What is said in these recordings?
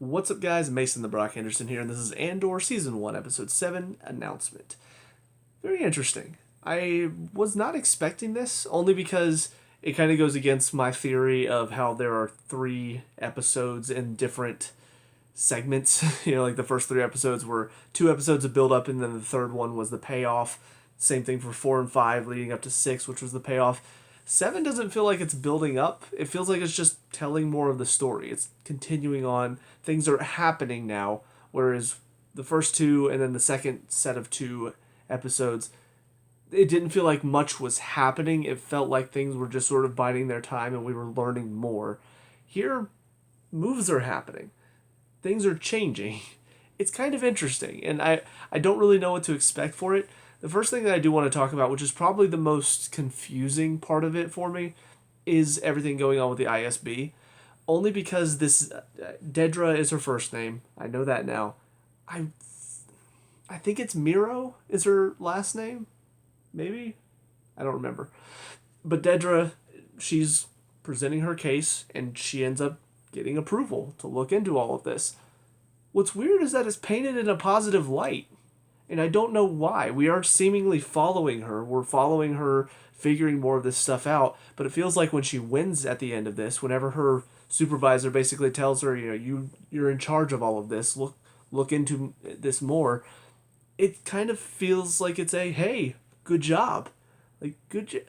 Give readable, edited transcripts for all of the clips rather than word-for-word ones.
What's up, guys? Mason the Brock Henderson here, and this is Andor Season 1, Episode 7 announcement. Very interesting. I was not expecting this, only because it kind of goes against my theory of how there are three episodes in different segments. Like the first three episodes were two episodes of build up, and then the third one was the payoff. Same thing for 4 and 5, leading up to 6, which was the payoff. 7 doesn't feel like it's building up. It feels like it's just telling more of the story. It's continuing on. Things are happening now, whereas the first two and then the second set of two episodes, it didn't feel like much was happening. It felt like things were just sort of biding their time and we were learning more. Here, moves are happening. Things are changing. It's kind of interesting, and I don't really know what to expect for it. The first thing that I do want to talk about, which is probably the most confusing part of it for me, is everything going on with the ISB. Only because this Dedra is her first name. I know that now. I I think it's Miro is her last name. Maybe? I don't remember. But Dedra, she's presenting her case, and she ends up getting approval to look into all of this. What's weird is that it's painted in a positive light, and I don't know why. We are seemingly following her. We're following her, figuring more of this stuff out, but it feels like when she wins at the end of this, whenever her supervisor basically tells her, you're in charge of all of this, look into this more, it kind of feels like it's a, hey, good job. Like, and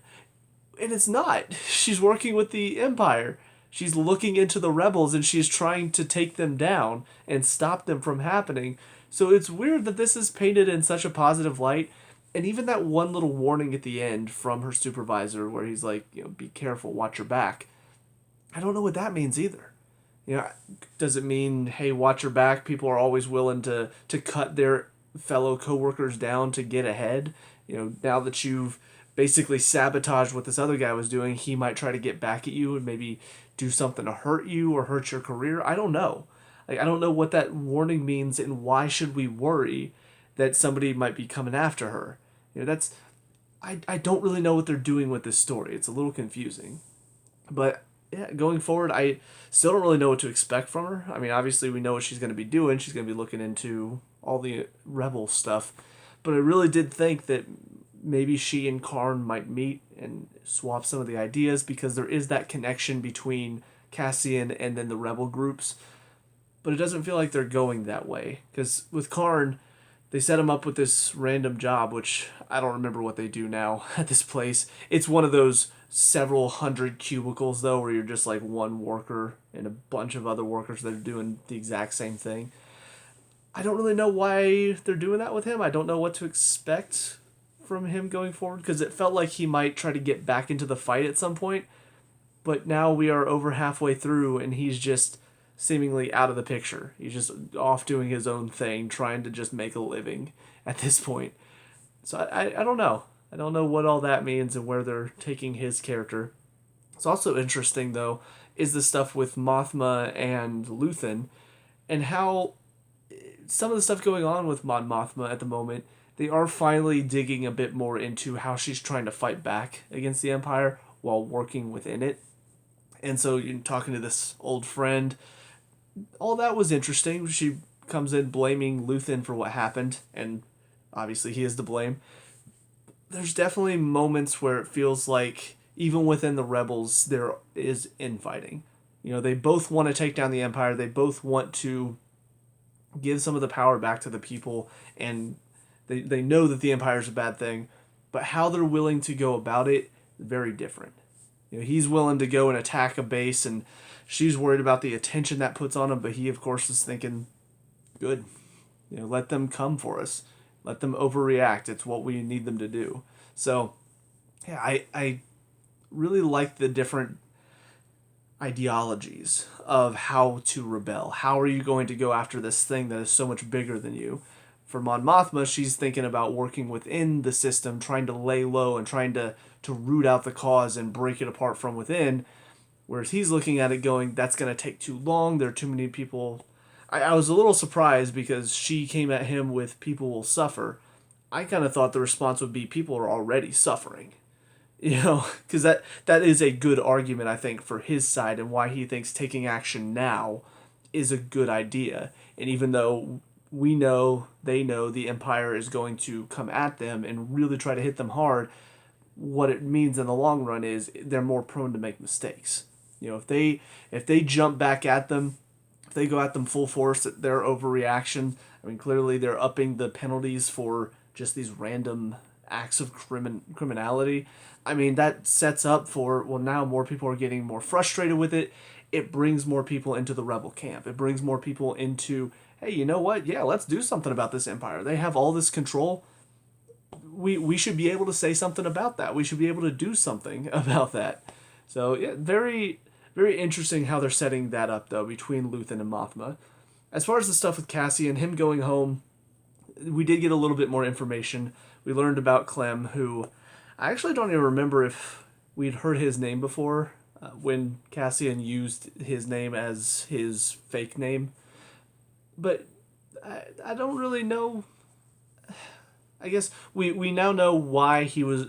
it's not. She's working with the Empire. She's looking into the rebels and she's trying to take them down and stop them from happening. So it's weird that this is painted in such a positive light. And even that one little warning at the end from her supervisor where he's like, be careful, watch your back. I don't know what that means either. Does it mean, hey, watch your back? People are always willing to cut their fellow coworkers down to get ahead. Now that you've basically sabotaged what this other guy was doing, he might try to get back at you and maybe do something to hurt you or hurt your career. I don't know. I don't know what that warning means, and why should we worry that somebody might be coming after her. That's I don't really know what they're doing with this story. It's a little confusing. But yeah, going forward, I still don't really know what to expect from her. I mean, obviously we know what she's going to be doing. She's going to be looking into all the rebel stuff. But I really did think that maybe she and Karn might meet and swap some of the ideas, because there is that connection between Cassian and then the rebel groups. But it doesn't feel like they're going that way. Because with Karn, they set him up with this random job, which I don't remember what they do now at this place. It's one of those several hundred cubicles, though, where you're just like one worker and a bunch of other workers that are doing the exact same thing. I don't really know why they're doing that with him. I don't know what to expect from him going forward, because it felt like he might try to get back into the fight at some point. But now we are over halfway through, and he's just seemingly out of the picture. He's just off doing his own thing, trying to just make a living at this point. So I don't know. I don't know what all that means and where they're taking his character. It's also interesting, though, is the stuff with Mothma and Luthen, and how some of the stuff going on with Mon Mothma at the moment, they are finally digging a bit more into how she's trying to fight back against the Empire while working within it. And so you're talking to this old friend. All that was interesting. She comes in blaming Luthen for what happened, and obviously he is to blame. There's definitely moments where it feels like even within the rebels there is infighting. They both want to take down the Empire. They both want to give some of the power back to the people, and they know that the Empire is a bad thing, but how they're willing to go about it is very different. He's willing to go and attack a base, and she's worried about the attention that puts on him, but he, of course, is thinking, good, let them come for us. Let them overreact. It's what we need them to do. So, yeah, I really like the different ideologies of how to rebel. How are you going to go after this thing that is so much bigger than you? For Mon Mothma, she's thinking about working within the system, trying to lay low and trying to root out the cause and break it apart from within. Whereas he's looking at it going, that's going to take too long. There are too many people. I was a little surprised because she came at him with people will suffer. I kind of thought the response would be people are already suffering. Because that is a good argument, I think, for his side and why he thinks taking action now is a good idea. And even though we know, they know the Empire is going to come at them and really try to hit them hard, what it means in the long run is they're more prone to make mistakes. If they jump back at them, if they go at them full force, their overreaction. I mean, clearly they're upping the penalties for just these random acts of criminality. I mean, that sets up for, well, now more people are getting more frustrated with it. It brings more people into the rebel camp. It brings more people into, hey, you know what? Yeah, let's do something about this Empire. They have all this control. We should be able to say something about that. We should be able to do something about that. So, yeah, very, very interesting how they're setting that up, though, between Luthen and Mothma. As far as the stuff with Cassian, him going home, we did get a little bit more information. We learned about Clem, who I actually don't even remember if we'd heard his name before, when Cassian used his name as his fake name. But I don't really know. I guess we now know why he was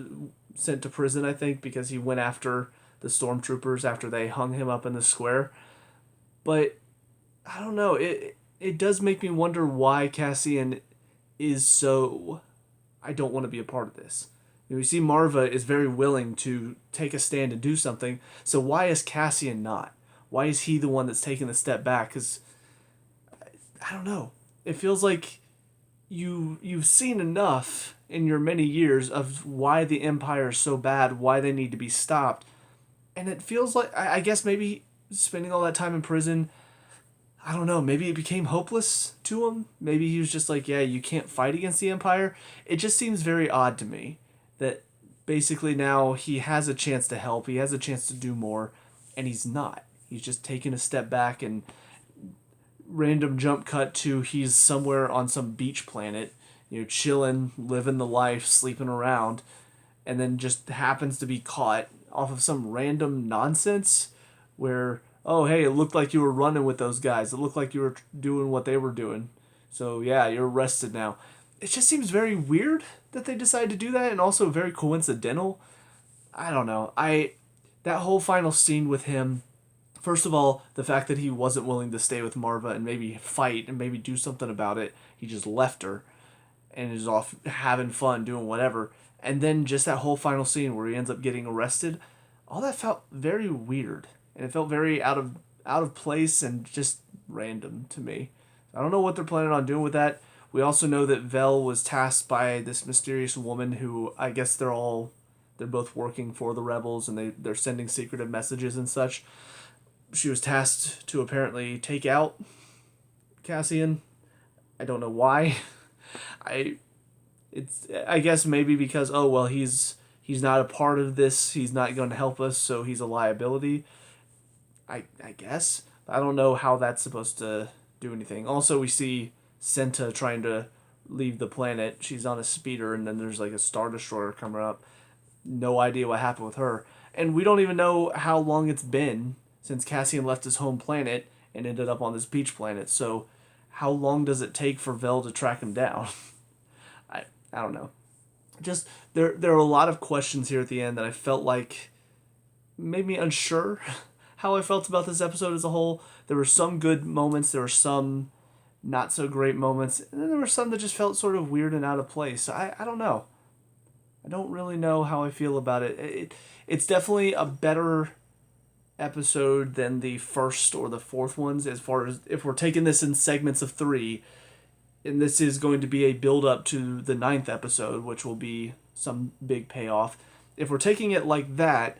sent to prison, I think, because he went after the stormtroopers after they hung him up in the square. But I don't know. It does make me wonder why Cassian is so, I don't want to be a part of this. You see, Marva is very willing to take a stand and do something. So why is Cassian not? Why is he the one that's taking the step back? Because I don't know. It feels like you've seen enough in your many years of why the Empire is so bad, why they need to be stopped. And it feels like, I guess maybe spending all that time in prison, I don't know, maybe it became hopeless to him. Maybe he was just like, yeah, you can't fight against the Empire. It just seems very odd to me that basically now he has a chance to help, he has a chance to do more, and he's not. He's just taking a step back, and random jump cut to he's somewhere on some beach planet, chilling, living the life, sleeping around, and then just happens to be caught off of some random nonsense where, oh, hey, it looked like you were running with those guys. It looked like you were doing what they were doing. So, yeah, you're arrested now. It just seems very weird that they decided to do that, and also very coincidental. I don't know. That whole final scene with him, first of all, the fact that he wasn't willing to stay with Marva and maybe fight and maybe do something about it. He just left her and is off having fun, doing whatever. And then just that whole final scene where he ends up getting arrested, all that felt very weird. And it felt very out of place and just random to me. I don't know what they're planning on doing with that. We also know that Vel was tasked by this mysterious woman who, I guess they're both working for the rebels, and they're sending secretive messages and such. She was tasked to apparently take out Cassian. I don't know why. I guess maybe because, oh well, he's not a part of this. He's not going to help us, so he's a liability. I guess. I don't know how that's supposed to do anything. Also, we see Senta trying to leave the planet. She's on a speeder, and then there's like a Star Destroyer coming up. No idea what happened with her. And we don't even know how long it's been since Cassian left his home planet and ended up on this beach planet. So how long does it take for Vel to track him down? I don't know. Just there are a lot of questions here at the end that I felt like made me unsure how I felt about this episode as a whole. There were some good moments, there were some not so great moments, and then there were some that just felt sort of weird and out of place. So I don't know. I don't really know how I feel about it. It's definitely a better episode than the first or the fourth ones, as far as if we're taking this in segments of 3, and this is going to be a build up to the 9th episode, which will be some big payoff. If we're taking it like that,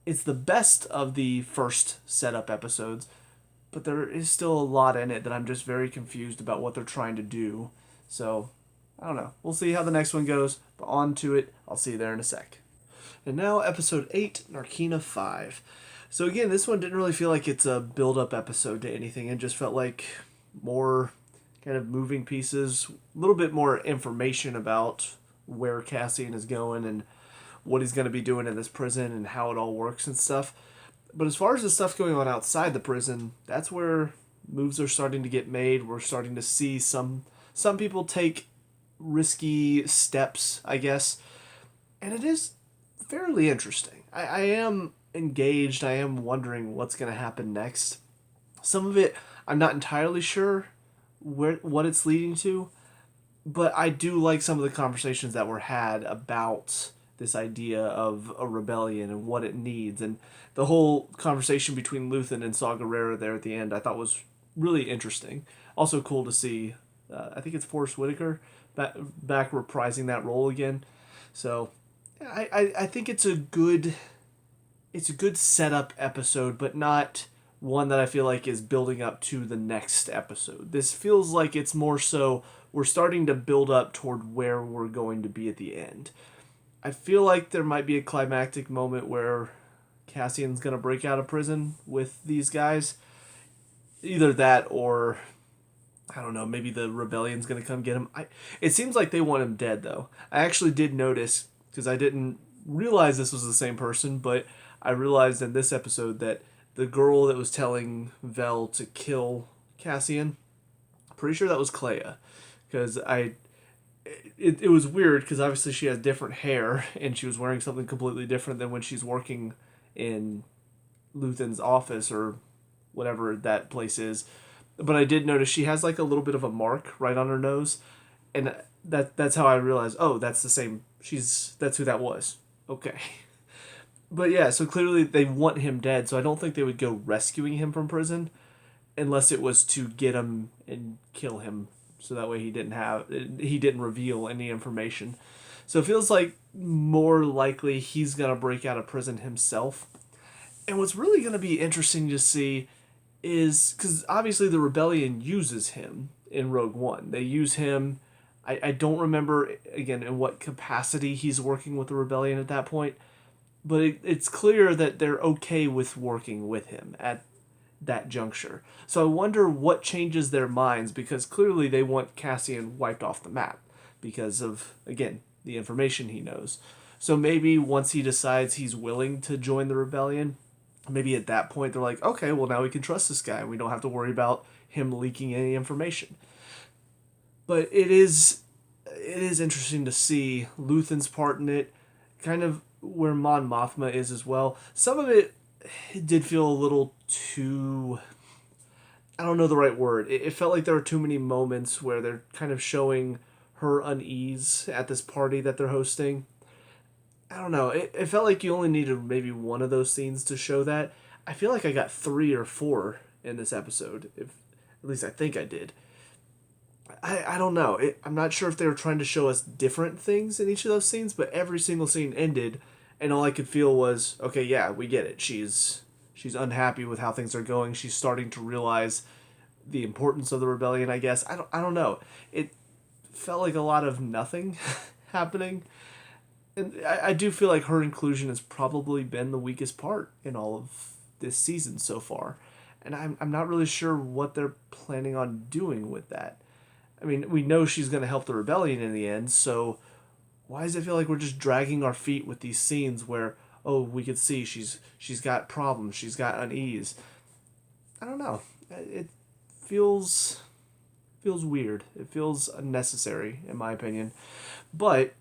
it's the best of the first setup episodes, but there is still a lot in it that I'm just very confused about what they're trying to do. So, I don't know. We'll see how the next one goes, but on to it. I'll see you there in a sec. And now, episode 8, Narkina 5. So again, this one didn't really feel like it's a build-up episode to anything. It just felt like more kind of moving pieces, a little bit more information about where Cassian is going and what he's going to be doing in this prison and how it all works and stuff. But as far as the stuff going on outside the prison, that's where moves are starting to get made. We're starting to see some people take risky steps, I guess. And it is fairly interesting. I am engaged. I am wondering what's going to happen next. Some of it I'm not entirely sure what it's leading to, but I do like some of the conversations that were had about this idea of a rebellion and what it needs, and the whole conversation between Luthen and Saw Gerrera there at the end I thought was really interesting. Also cool to see. I think it's Forrest Whitaker back reprising that role again. So I think it's a good setup episode, but not one that I feel like is building up to the next episode. This feels like it's more so we're starting to build up toward where we're going to be at the end. I feel like there might be a climactic moment where Cassian's going to break out of prison with these guys. Either that or I don't know, maybe the rebellion's going to come get him. It seems like they want him dead though. I actually did notice because I didn't realize this was the same person, but I realized in this episode that the girl that was telling Vel to kill Cassian, pretty sure that was Clea, because it was weird because obviously she has different hair and she was wearing something completely different than when she's working in Luthen's office or whatever that place is. But I did notice she has like a little bit of a mark right on her nose, and that's how I realized, oh, that's the same. That's who that was. Okay. But yeah, so clearly they want him dead, so I don't think they would go rescuing him from prison unless it was to get him and kill him so that way he didn't reveal any information. So it feels like more likely he's going to break out of prison himself. And what's really going to be interesting to see is because obviously the rebellion uses him in Rogue One. They use him. I don't remember again in what capacity he's working with the rebellion at that point, but it's clear that they're okay with working with him at that juncture. So I wonder what changes their minds, because clearly they want Cassian wiped off the map because of, again, the information he knows. So maybe once he decides he's willing to join the rebellion, maybe at that point they're like, okay, well now we can trust this guy and we don't have to worry about him leaking any information. But it is interesting to see Luthen's part in it, kind of where Mon Mothma is as well. Some of it did feel a little too, I don't know the right word. It felt like there were too many moments where they're kind of showing her unease at this party that they're hosting. I don't know. It felt like you only needed maybe one of those scenes to show that. I feel like I got 3 or 4 in this episode. If at least I think I did. I don't know. I'm not sure if they were trying to show us different things in each of those scenes, but every single scene ended, and all I could feel was, okay, yeah, we get it. She's unhappy with how things are going. She's starting to realize the importance of the rebellion, I guess. I don't know. It felt like a lot of nothing happening. And I do feel like her inclusion has probably been the weakest part in all of this season so far. And I'm not really sure what they're planning on doing with that. I mean, we know she's going to help the rebellion in the end, so why does it feel like we're just dragging our feet with these scenes where, oh, we could see she's got problems, she's got unease? I don't know. It feels weird. It feels unnecessary, in my opinion. But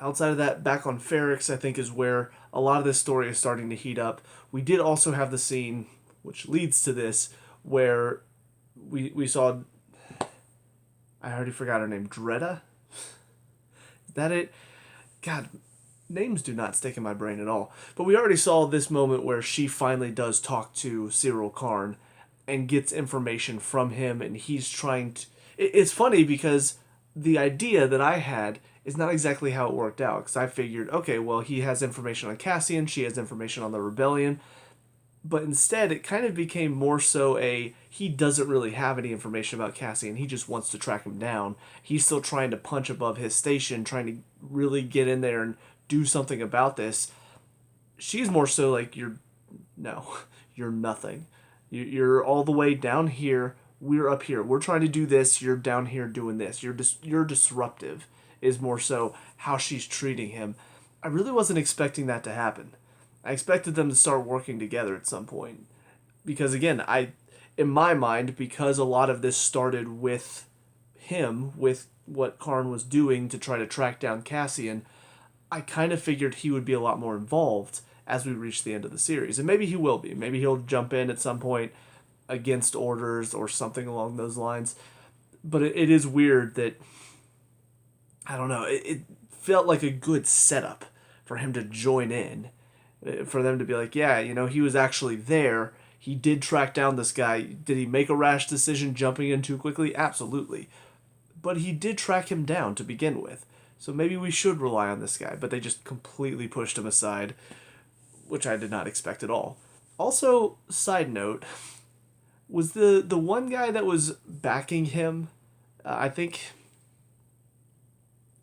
outside of that, back on Ferrix, I think is where a lot of this story is starting to heat up. We did also have the scene, which leads to this, where we saw, I already forgot her name, Dreda? Is that it? God, names do not stick in my brain at all. But we already saw this moment where she finally does talk to Cyril Karn and gets information from him, and he's trying to... It's funny because the idea that I had is not exactly how it worked out, because I figured, okay, well, he has information on Cassian, she has information on the rebellion, but instead it kind of became more so he doesn't really have any information about Cassian, he just wants to track him down. He's still trying to punch above his station, trying to really get in there and do something about this. She's more so like, you're nothing. You're all the way down here, we're up here, we're trying to do this, you're down here doing this, you're disruptive, is more so how she's treating him. I really wasn't expecting that to happen. I expected them to start working together at some point. Because again, in my mind, because a lot of this started with him, with what Karn was doing to try to track down Cassian, I kind of figured he would be a lot more involved as we reach the end of the series. And maybe he will be. Maybe he'll jump in at some point. against orders or something along those lines. But it is weird that, I don't know, it felt like a good setup for him to join in. For them to be like, yeah, he was actually there. He did track down this guy. Did he make a rash decision jumping in too quickly? Absolutely. But he did track him down to begin with. So maybe we should rely on this guy. But they just completely pushed him aside, which I did not expect at all. Also, side note, was the one guy that was backing him, I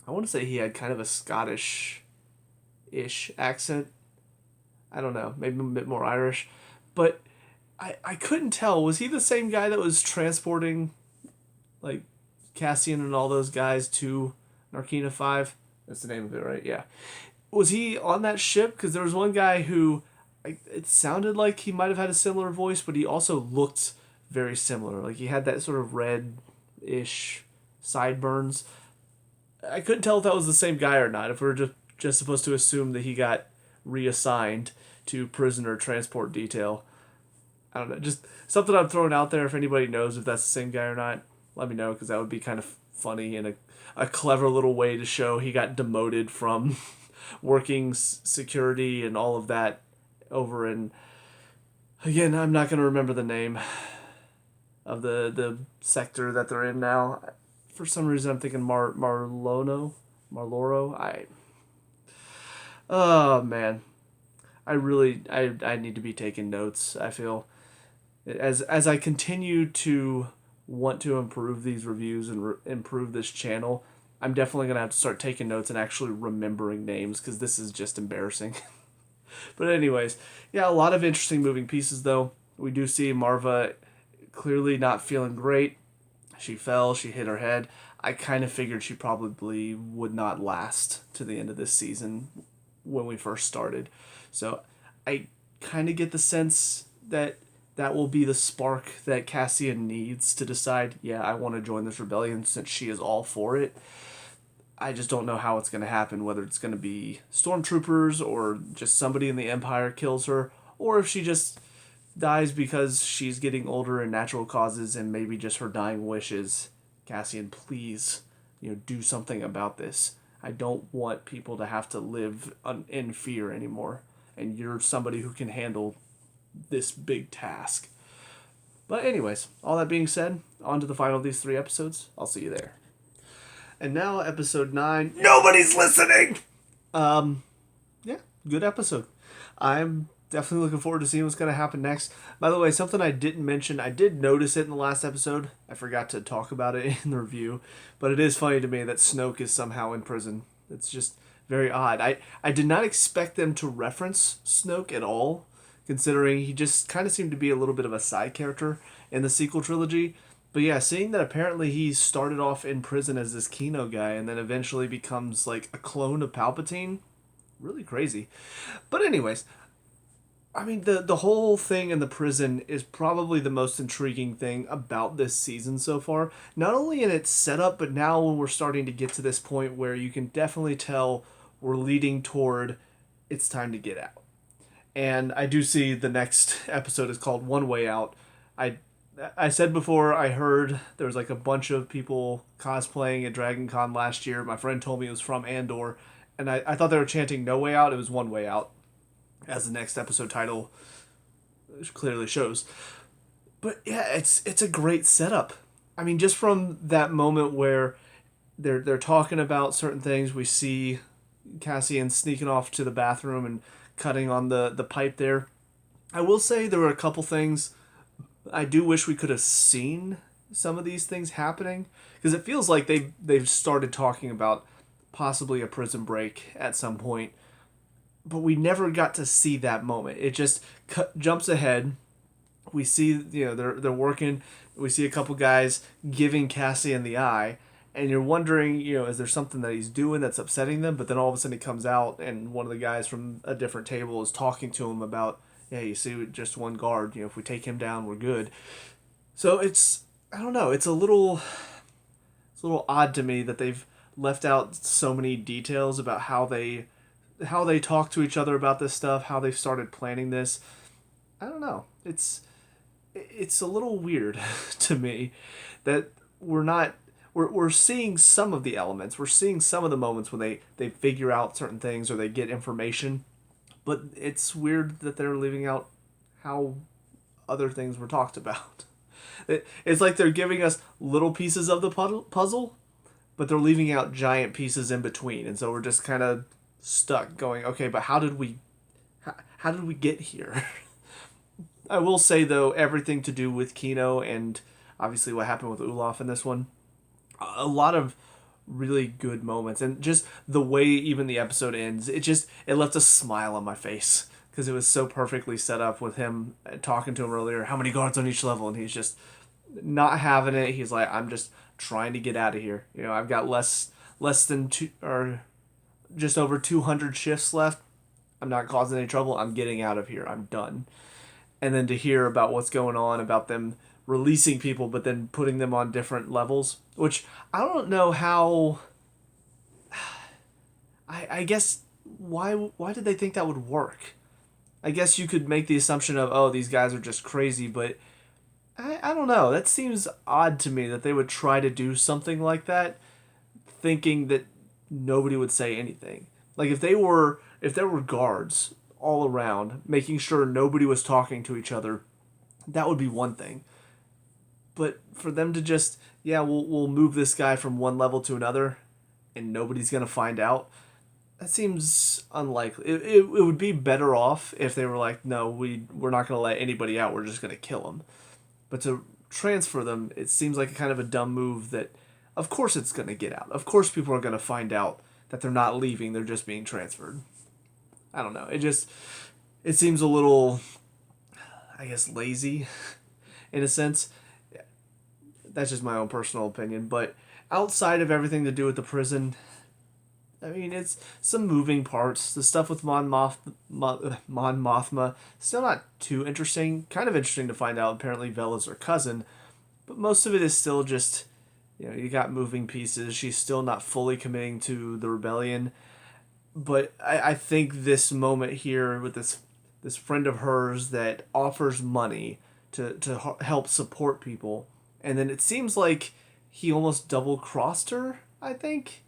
want to say he had kind of a Scottish-ish accent. I don't know, maybe a bit more Irish. But I couldn't tell. Was he the same guy that was transporting, like, Cassian and all those guys to Narkina 5? That's the name of it, right? Yeah. Was he on that ship? Because there was one guy who, it sounded like he might have had a similar voice, but he also looked very similar. Like, he had that sort of red-ish sideburns. I couldn't tell if that was the same guy or not, if we were just supposed to assume that he got reassigned to prisoner transport detail. I don't know, just something I'm throwing out there. If anybody knows if that's the same guy or not, let me know, because that would be kind of funny and a clever little way to show he got demoted from working security and all of that over in, again, I'm not going to remember the name of the sector that they're in now. For some reason, I'm thinking Marloro. Oh, man. I need to be taking notes, I feel. As I continue to want to improve these reviews and improve this channel, I'm definitely going to have to start taking notes and actually remembering names, because this is just embarrassing. But anyways, yeah, a lot of interesting moving pieces, though. We do see Marva clearly not feeling great. She fell, she hit her head. I kind of figured she probably would not last to the end of this season when we first started. So I kind of get the sense that will be the spark that Cassian needs to decide, yeah, I want to join this rebellion, since she is all for it. I just don't know how it's going to happen, whether it's going to be stormtroopers or just somebody in the Empire kills her, or if she just dies because she's getting older and natural causes and maybe just her dying wishes. Cassian, please, do something about this. I don't want people to have to live in fear anymore, and you're somebody who can handle this big task. But anyways, all that being said, on to the final of these 3 episodes. I'll see you there. And now, episode 9. Nobody's listening! Yeah, good episode. I'm definitely looking forward to seeing what's going to happen next. By the way, something I didn't mention, I did notice it in the last episode. I forgot to talk about it in the review. But it is funny to me that Snoke is somehow in prison. It's just very odd. I did not expect them to reference Snoke at all, considering he just kind of seemed to be a little bit of a side character in the sequel trilogy. But yeah, seeing that apparently he started off in prison as this Kino guy and then eventually becomes like a clone of Palpatine, really crazy. But anyways, I mean, the whole thing in the prison is probably the most intriguing thing about this season so far. Not only in its setup, but now when we're starting to get to this point where you can definitely tell we're leading toward it's time to get out. And I do see the next episode is called One Way Out. I said before, I heard there was like a bunch of people cosplaying at Dragon Con last year. My friend told me it was from Andor. And I thought they were chanting No Way Out. It was One Way Out, as the next episode title clearly shows. But yeah, it's a great setup. I mean, just from that moment where they're talking about certain things, we see Cassian sneaking off to the bathroom and cutting on the pipe there. I will say there were a couple things I do wish we could have seen some of these things happening, because it feels like they've started talking about possibly a prison break at some point, but we never got to see that moment. It just jumps ahead. We see, they're working. We see a couple guys giving Cassian the eye, and you're wondering, is there something that he's doing that's upsetting them? But then all of a sudden he comes out, and one of the guys from a different table is talking to him about, yeah, you see, just one guard. If we take him down, we're good. So I don't know. It's a little odd to me that they've left out so many details about how they talk to each other about this stuff, how they've started planning this. I don't know. It's it's a little weird to me that we're not we're seeing some of the elements. We're seeing some of the moments when they figure out certain things or they get information, but it's weird that they're leaving out how other things were talked about. It's like they're giving us little pieces of the puzzle, but they're leaving out giant pieces in between, and so we're just kind of stuck going, okay, but how did we get here? I will say though, everything to do with Kino and obviously what happened with Olaf in this one, a lot of really good moments, and just the way even the episode ends, it left a smile on my face because it was so perfectly set up with him talking to him earlier. How many guards on each level? And he's just not having it. He's like, I'm just trying to get out of here. You know, I've got less than two or just over 200 shifts left. I'm not causing any trouble. I'm getting out of here. I'm done. And then to hear about what's going on, about them releasing people but then putting them on different levels, which I don't know how. I guess why did they think that would work? I guess you could make the assumption of, oh, these guys are just crazy, but I don't know. That seems odd to me that they would try to do something like that thinking that nobody would say anything. Like if there were guards all around making sure nobody was talking to each other, that would be one thing. But for them to just, yeah, we'll move this guy from one level to another and nobody's going to find out, that seems unlikely. It would be better off if they were like, no, we're not going to let anybody out. We're just going to kill them. But to transfer them, it seems like a kind of a dumb move that, of course it's going to get out. Of course people are going to find out that they're not leaving. They're just being transferred. I don't know. It seems a little, I guess, lazy in a sense. That's just my own personal opinion. But outside of everything to do with the prison, I mean, it's some moving parts. The stuff with Mon Mothma, still not too interesting. Kind of interesting to find out apparently Vela's her cousin. But most of it is still just, you got moving pieces. She's still not fully committing to the rebellion. But I think this moment here with this friend of hers that offers money to help support people, and then it seems like he almost double-crossed her, I think.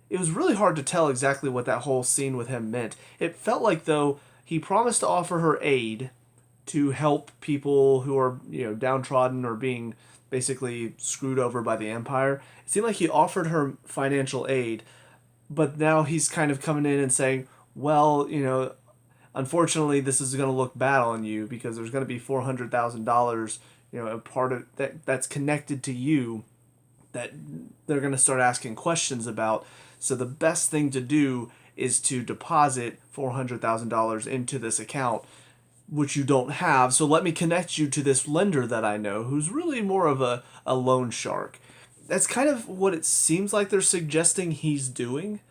It was really hard to tell exactly what that whole scene with him meant. It felt like, though, he promised to offer her aid to help people who are, downtrodden or being basically screwed over by the Empire. It seemed like he offered her financial aid, but now he's kind of coming in and saying, well, unfortunately this is going to look bad on you because there's going to be $400,000, a part of that's connected to you that they're going to start asking questions about. So the best thing to do is to deposit $400,000 into this account, which you don't have. So let me connect you to this lender that I know who's really more of a loan shark. That's kind of what it seems like they're suggesting he's doing,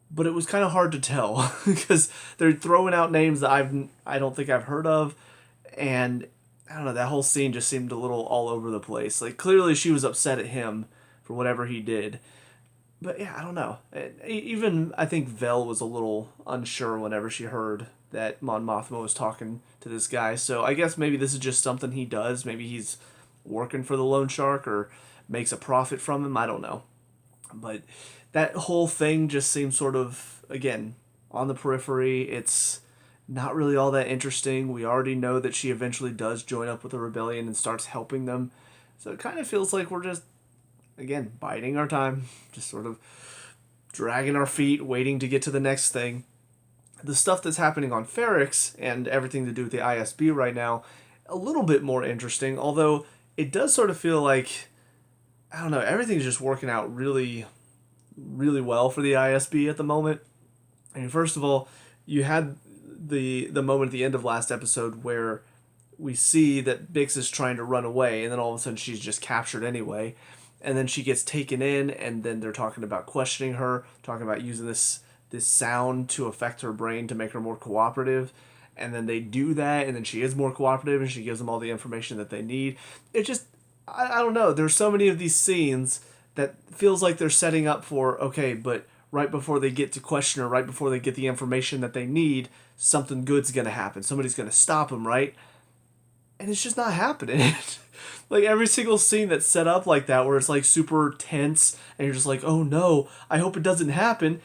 but it was kind of hard to tell because they're throwing out names that I don't think I've heard of, and I don't know, that whole scene just seemed a little all over the place. Like clearly she was upset at him for whatever he did, but yeah, I don't know. Even I think Vel was a little unsure whenever she heard that Mon Mothma was talking to this guy. So I guess maybe this is just something he does. Maybe he's working for the loan shark or makes a profit from him. I don't know. But that whole thing just seems sort of, again, on the periphery. It's not really all that interesting. We already know that she eventually does join up with the rebellion and starts helping them. So it kind of feels like we're just, again, biding our time. Just sort of dragging our feet, waiting to get to the next thing. The stuff that's happening on Ferrix and everything to do with the ISB right now, a little bit more interesting, although it does sort of feel like, I don't know, everything's just working out really, really well for the ISB at the moment. I mean, first of all, you had the moment at the end of last episode where we see that Bix is trying to run away, and then all of a sudden she's just captured anyway, and then she gets taken in, and then they're talking about questioning her, talking about using this sound to affect her brain to make her more cooperative, and then they do that, and then she is more cooperative, and she gives them all the information that they need. It just, I don't know, there's so many of these scenes that feels like they're setting up for, okay, but right before they get to question her, right before they get the information that they need, something good's going to happen. Somebody's going to stop them, right? and it's just not happening. Like every single scene that's set up like that, where it's like super tense, and you're just like, oh no, I hope it doesn't happen,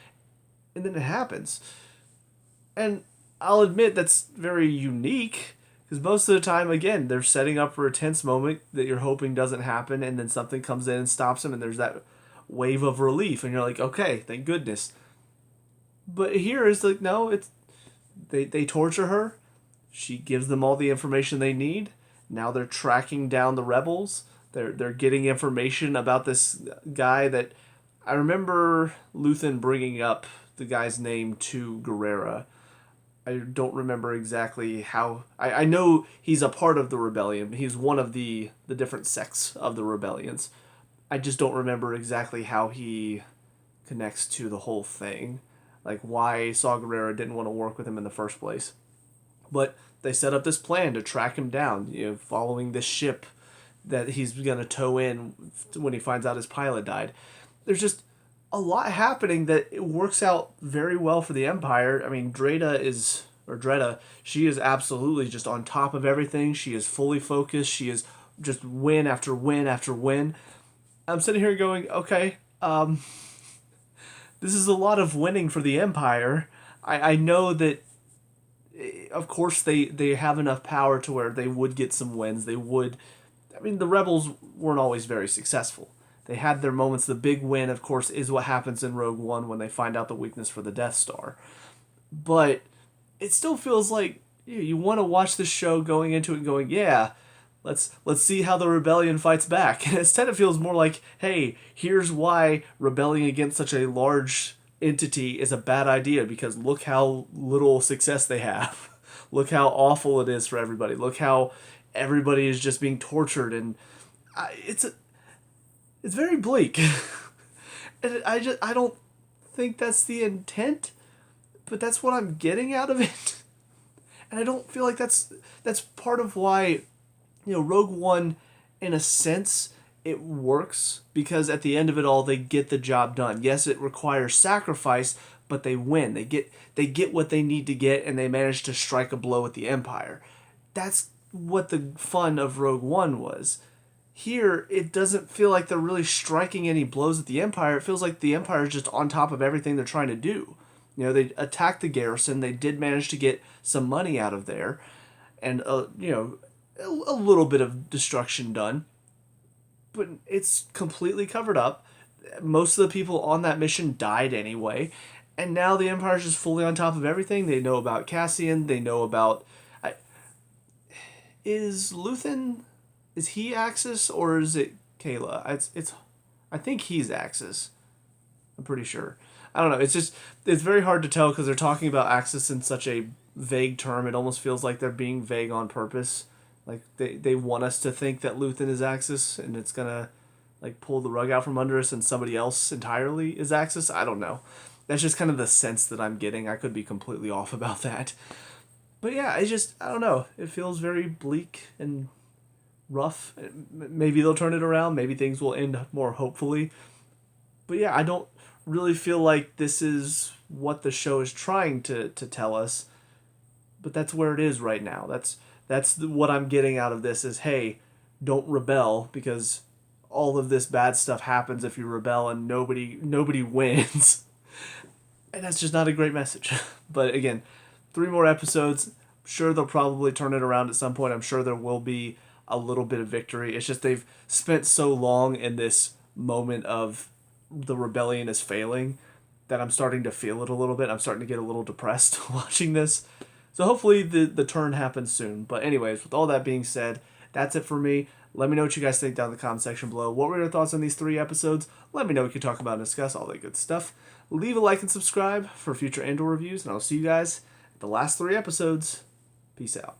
and then it happens. And I'll admit that's very unique, because most of the time, again, they're setting up for a tense moment that you're hoping doesn't happen, and then something comes in and stops them, and there's that wave of relief, and you're like, okay, thank goodness. But here it's like, no, it's they torture her. She gives them all the information they need. Now they're tracking down the rebels. They're getting information about this guy that I remember Luthen bringing up the guy's name to Guerrera. I don't remember exactly how. I know he's a part of the rebellion. He's one of the different sects of the rebellions. I just don't remember exactly how he connects to the whole thing. Like why Saw Gerrera didn't want to work with him in the first place. But they set up this plan to track him down, following this ship that he's going to tow in when he finds out his pilot died. There's just a lot happening that it works out very well for the Empire. I mean, Dreda, she is absolutely just on top of everything. She is fully focused. She is just win after win after win. I'm sitting here going, okay, this is a lot of winning for the Empire. I know that, of course, they have enough power to where they would get some wins. They would. I mean, the rebels weren't always very successful. They had their moments. The big win, of course, is what happens in Rogue One when they find out the weakness for the Death Star. But it still feels like you want to watch this show going into it and going, yeah, let's see how the rebellion fights back. And instead it feels more like, hey, here's why rebelling against such a large entity is a bad idea, because look how little success they have. Look how awful it is for everybody. Look how everybody is just being tortured, and it's very bleak. And I don't think that's the intent, but that's what I'm getting out of it. And I don't feel like that's part of why, Rogue One, in a sense, it works, because at the end of it all, they get the job done. Yes, it requires sacrifice, but they win. They get what they need to get, and they manage to strike a blow at the Empire. That's what the fun of Rogue One was. Here, it doesn't feel like they're really striking any blows at the Empire. It feels like the Empire is just on top of everything they're trying to do. They attacked the garrison. They did manage to get some money out of there, and a little bit of destruction done. But it's completely covered up. Most of the people on that mission died anyway, and now the Empire's just fully on top of everything. They know about Cassian. They know about. Is Luthen? Is he Axis or is it Kayla? It's. I think he's Axis. I'm pretty sure. I don't know. It's very hard to tell because they're talking about Axis in such a vague term. It almost feels like they're being vague on purpose. Like they want us to think that Luthen is Axis, and it's gonna like pull the rug out from under us, and somebody else entirely is Axis. I don't know. That's just kind of the sense that I'm getting. I could be completely off about that. But yeah, I don't know. It feels very bleak and rough. Maybe they'll turn it around. Maybe things will end more hopefully. But yeah, I don't really feel like this is what the show is trying to tell us. But that's where it is right now. That's what I'm getting out of this is, hey, don't rebel, because all of this bad stuff happens if you rebel, and nobody wins. And that's just not a great message. But again, 3 more episodes. I'm sure they'll probably turn it around at some point. I'm sure there will be a little bit of victory. It's just they've spent so long in this moment of the rebellion is failing that I'm starting to feel it a little bit. I'm starting to get a little depressed watching this. So hopefully the turn happens soon. But anyways, with all that being said, that's it for me. Let me know what you guys think down in the comment section below. What were your thoughts on these 3 episodes? Let me know. We can talk about and discuss all that good stuff. Leave a like and subscribe for future Andor reviews, and I'll see you guys at the last 3 episodes. Peace out.